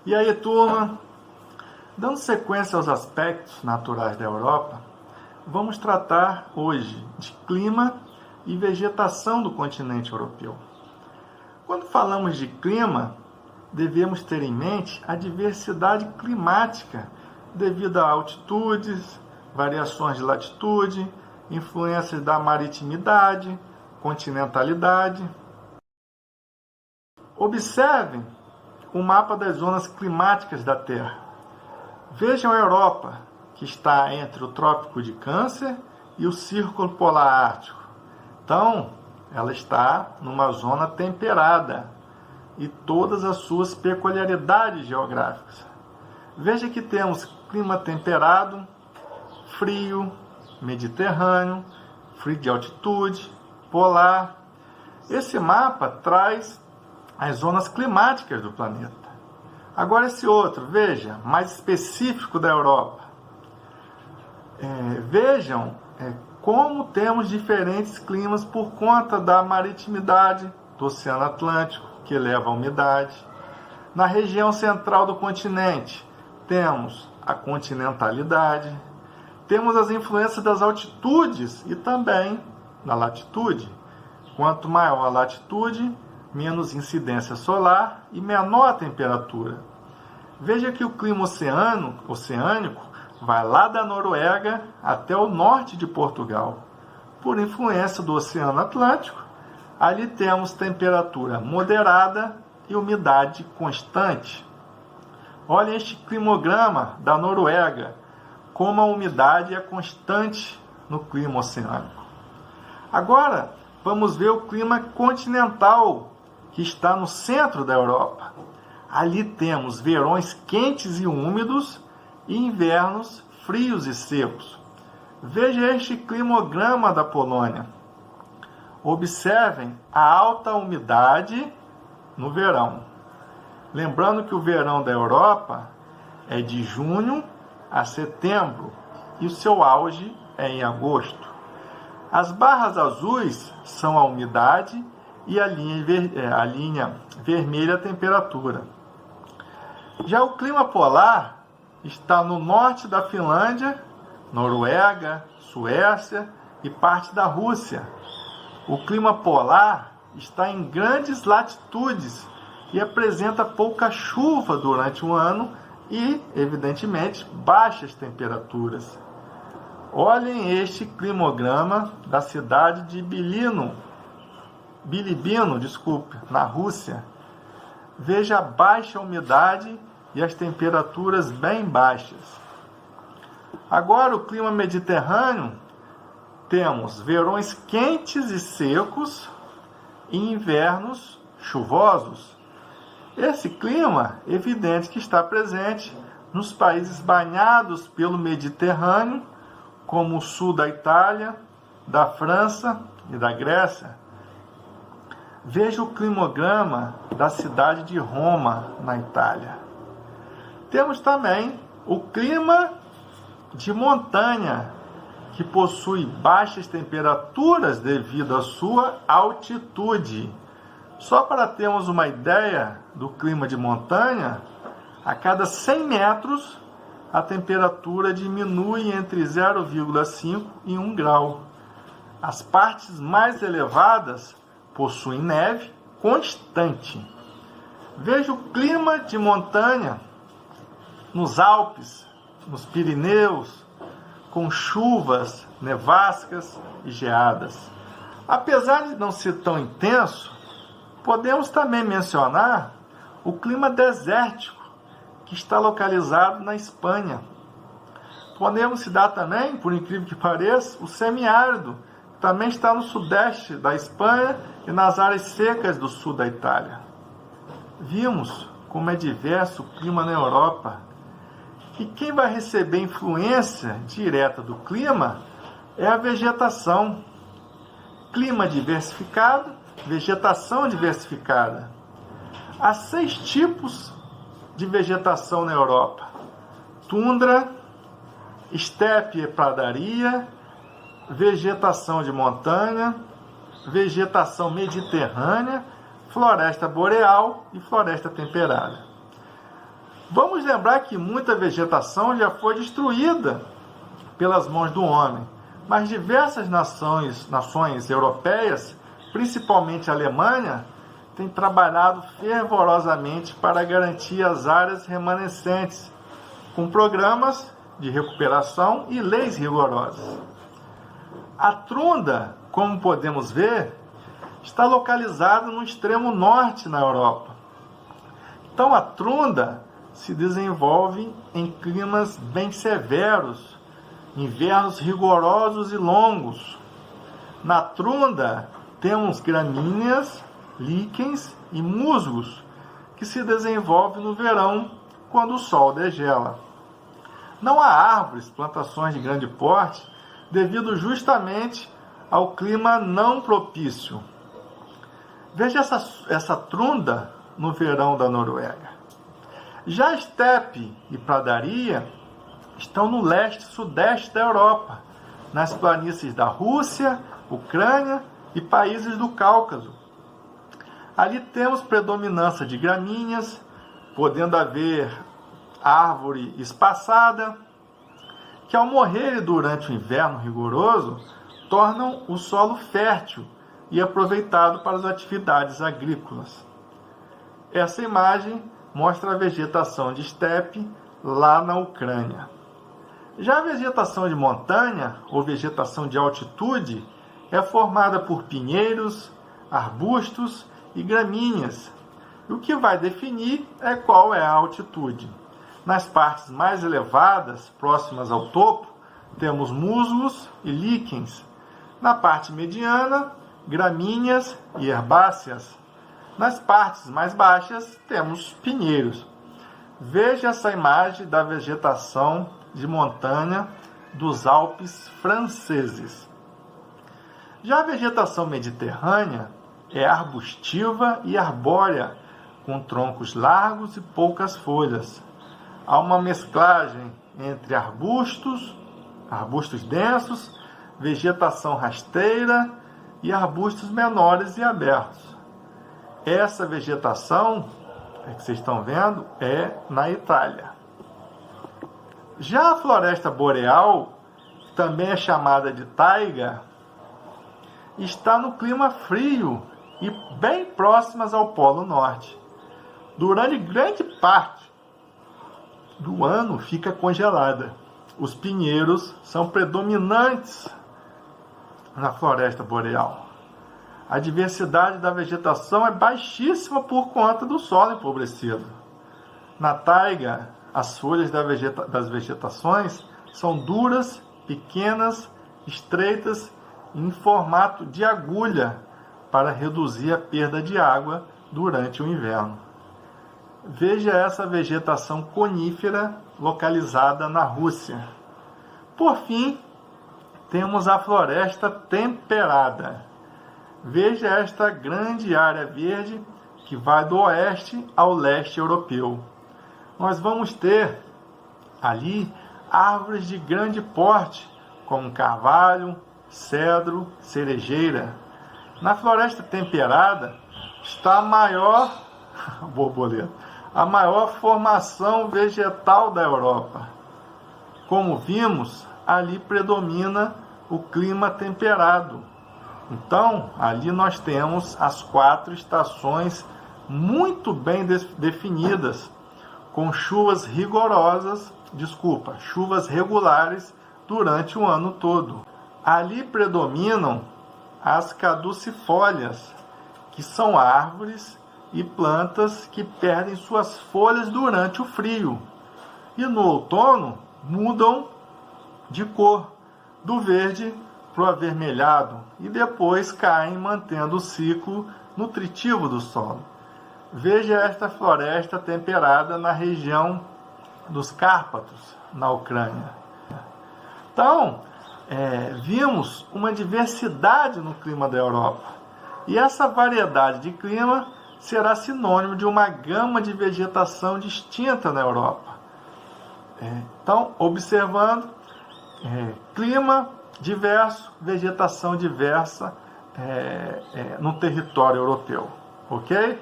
E aí, turma, dando sequência aos aspectos naturais da Europa, vamos tratar hoje de clima e vegetação do continente europeu. Quando falamos de clima, devemos ter em mente a diversidade climática devido a altitudes, variações de latitude, influências da maritimidade, continentalidade. Observem o mapa das zonas climáticas da Terra. Vejam a Europa, que está entre o Trópico de Câncer e o Círculo Polar Ártico. Então, ela está numa zona temperada e todas as suas peculiaridades geográficas. Veja que temos clima temperado, frio, mediterrâneo, frio de altitude, polar. Esse mapa traz as zonas climáticas do planeta. Agora esse outro, veja, mais específico da Europa. Vejam como temos diferentes climas por conta da maritimidade do Oceano Atlântico, que eleva a umidade. Na região central do continente, temos a continentalidade, temos as influências das altitudes e também da latitude. Quanto maior a latitude, menos incidência solar e menor a temperatura. Veja que o clima oceânico vai lá da Noruega até o norte de Portugal. Por influência do Oceano Atlântico, ali temos temperatura moderada e umidade constante. Olha este climograma da Noruega, como a umidade é constante no clima oceânico. Agora, vamos ver o clima continental, que está no centro da Europa. Ali temos verões quentes e úmidos e invernos frios e secos. Veja este climograma da Polônia. Observem a alta umidade no verão. Lembrando que o verão da Europa é de junho a setembro e o seu auge é em agosto. As barras azuis são a umidade e a linha vermelha a temperatura. Já o clima polar está no norte da Finlândia, Noruega, Suécia e parte da Rússia. O clima polar está em grandes latitudes e apresenta pouca chuva durante o ano e, evidentemente, baixas temperaturas. Olhem este climograma da cidade de Bilibino, na Rússia. Veja a baixa umidade e as temperaturas bem baixas. Agora, o clima mediterrâneo, temos verões quentes e secos e invernos chuvosos. Esse clima é evidente que está presente nos países banhados pelo Mediterrâneo, como o sul da Itália, da França e da Grécia. Veja o climograma da cidade de Roma, na Itália. Temos também o clima de montanha, que possui baixas temperaturas devido à sua altitude. Só para termos uma ideia do clima de montanha, a cada 100 metros a temperatura diminui entre 0,5 e 1 grau. As partes mais elevadas possuem neve constante. Veja o clima de montanha nos Alpes, nos Pirineus, com chuvas, nevascas e geadas. Apesar de não ser tão intenso, podemos também mencionar o clima desértico, que está localizado na Espanha. Podemos citar também, por incrível que pareça, o semiárido, que também está no sudeste da Espanha e nas áreas secas do sul da Itália. Vimos como é diverso o clima na Europa. E quem vai receber influência direta do clima é a vegetação. Clima diversificado, vegetação diversificada. Há 6 tipos de vegetação na Europa: tundra, estepe e pradaria, vegetação de montanha, vegetação mediterrânea, floresta boreal e floresta temperada. Vamos lembrar que muita vegetação já foi destruída pelas mãos do homem, mas diversas nações europeias, principalmente a Alemanha, têm trabalhado fervorosamente para garantir as áreas remanescentes, com programas de recuperação e leis rigorosas. A Trunda, como podemos ver, está localizada no extremo norte na Europa. Então a Trunda se desenvolve em climas bem severos, invernos rigorosos e longos. Na Trunda temos gramíneas, líquens e musgos, que se desenvolvem no verão, quando o sol degela. Não há árvores, plantações de grande porte, devido justamente ao clima não propício. Veja essa Trunda no verão da Noruega. Já a estepe e pradaria estão no leste-sudeste da Europa, nas planícies da Rússia, Ucrânia e países do Cáucaso. Ali temos predominância de gramíneas, podendo haver árvore espaçada, que ao morrerem durante o inverno rigoroso, tornam o solo fértil e aproveitado para as atividades agrícolas. Essa imagem mostra a vegetação de estepe lá na Ucrânia. Já a vegetação de montanha, ou vegetação de altitude, é formada por pinheiros, arbustos e gramíneas. E o que vai definir é qual é a altitude. Nas partes mais elevadas, próximas ao topo, temos musgos e líquens. Na parte mediana, gramíneas e herbáceas. Nas partes mais baixas, temos pinheiros. Veja essa imagem da vegetação de montanha dos Alpes franceses. Já a vegetação mediterrânea é arbustiva e arbórea, com troncos largos e poucas folhas. Há uma mesclagem entre arbustos densos, vegetação rasteira e arbustos menores e abertos. Essa vegetação que vocês estão vendo é na Itália. Já a floresta boreal, também é chamada de taiga, está no clima frio e bem próximas ao Polo Norte. Durante grande parte do ano fica congelada. Os pinheiros são predominantes na floresta boreal. A diversidade da vegetação é baixíssima por conta do solo empobrecido. Na taiga, as folhas das vegetações são duras, pequenas, estreitas e em formato de agulha para reduzir a perda de água durante o inverno. Veja essa vegetação conífera localizada na Rússia. Por fim, temos a floresta temperada. Veja esta grande área verde que vai do oeste ao leste europeu. Nós vamos ter ali árvores de grande porte, como carvalho, cedro, cerejeira. Na floresta temperada está a maior formação vegetal da Europa. Como vimos, ali predomina o clima temperado. Então, ali nós temos as 4 estações muito bem definidas, com chuvas regulares durante o ano todo. Ali predominam as caducifólias, que são árvores e plantas que perdem suas folhas durante o frio. E no outono mudam de cor, do verde para o avermelhado, e depois caem mantendo o ciclo nutritivo do solo. Veja esta floresta temperada na região dos Cárpatos, na Ucrânia. Então, vimos uma diversidade no clima da Europa. E essa variedade de clima será sinônimo de uma gama de vegetação distinta na Europa. Então, observando, clima diverso, vegetação diversa no território europeu. Ok?